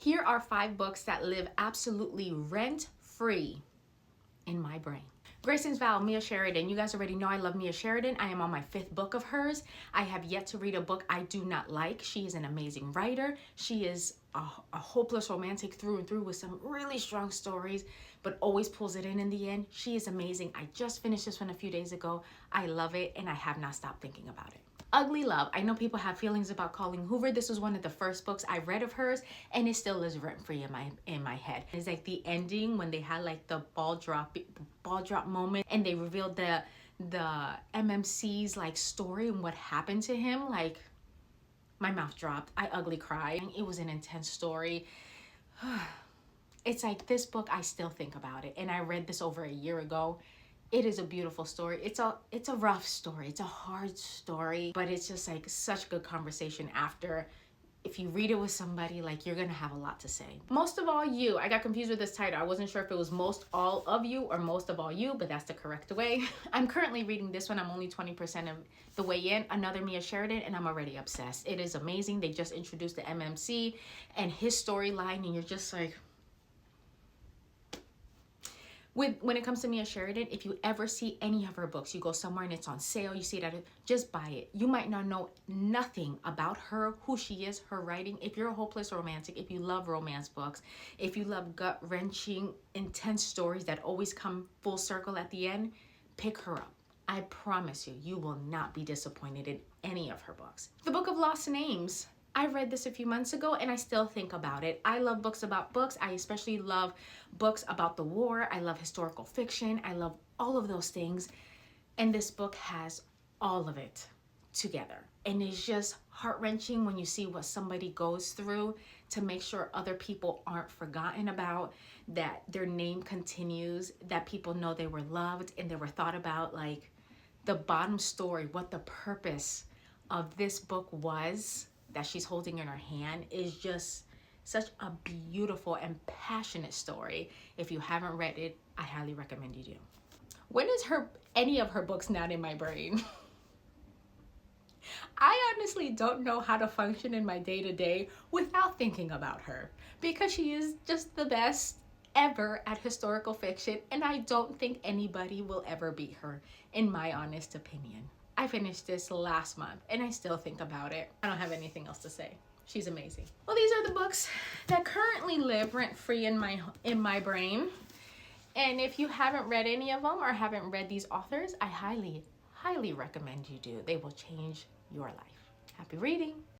Here are 5 books that live absolutely rent-free in my brain. Grayson's Vow, Mia Sheridan. You guys already know I love Mia Sheridan. I am on my 5th book of hers. I have yet to read a book I do not like. She is an amazing writer. She is a hopeless romantic through and through with some really strong stories, but always pulls it in the end. She is amazing. I just finished this one a few days ago. I love it, and I have not stopped thinking about it. Ugly Love. I know people have feelings about Colleen Hoover. This was one of the first books I read of hers, and it still lives rent-free in my head. It's like the ending when they had like the ball drop moment, and they revealed the MMC's like story and what happened to him. Like, my mouth dropped. I ugly cried. It was an intense story. It's like this book, I still think about it, and I read this over a year ago. It is a beautiful story. It's a rough story. It's a hard story, but it's just like such good conversation after. If you read it with somebody, like, you're gonna have a lot to say. Most of All You. I got confused with this title. I wasn't sure if it was Most All of You or Most of All You, but that's the correct way. I'm currently reading this one. I'm only 20% of the way in. Another Mia Sheridan, and I'm already obsessed. It is amazing. They just introduced the MMC and his storyline, and you're just like, when it comes to Mia Sheridan, if you ever see any of her books, you go somewhere and it's on sale, you see it just buy it. You might not know nothing about her, who she is, her writing. If you're a hopeless romantic, if you love romance books, if you love gut-wrenching, intense stories that always come full circle at the end, pick her up. I promise you, you will not be disappointed in any of her books. The Book of Lost Names. I read this a few months ago, and I still think about it. I love books about books. I especially love books about the war. I love historical fiction. I love all of those things. And this book has all of it together. And it's just heart-wrenching when you see what somebody goes through to make sure other people aren't forgotten about, that their name continues, that people know they were loved and they were thought about. Like, the bottom story, what the purpose of this book was, that she's holding in her hand, is just such a beautiful and passionate story. If you haven't read it, I highly recommend you do. When is any of her books not in my brain? I honestly don't know how to function in my day-to-day without thinking about her, because she is just the best ever at historical fiction, and I don't think anybody will ever beat her, in my honest opinion. I finished this last month, and I still think about it. I don't have anything else to say. She's amazing. Well, these are the books that currently live rent-free in my brain. And if you haven't read any of them or haven't read these authors, I highly, highly recommend you do. They will change your life. Happy reading.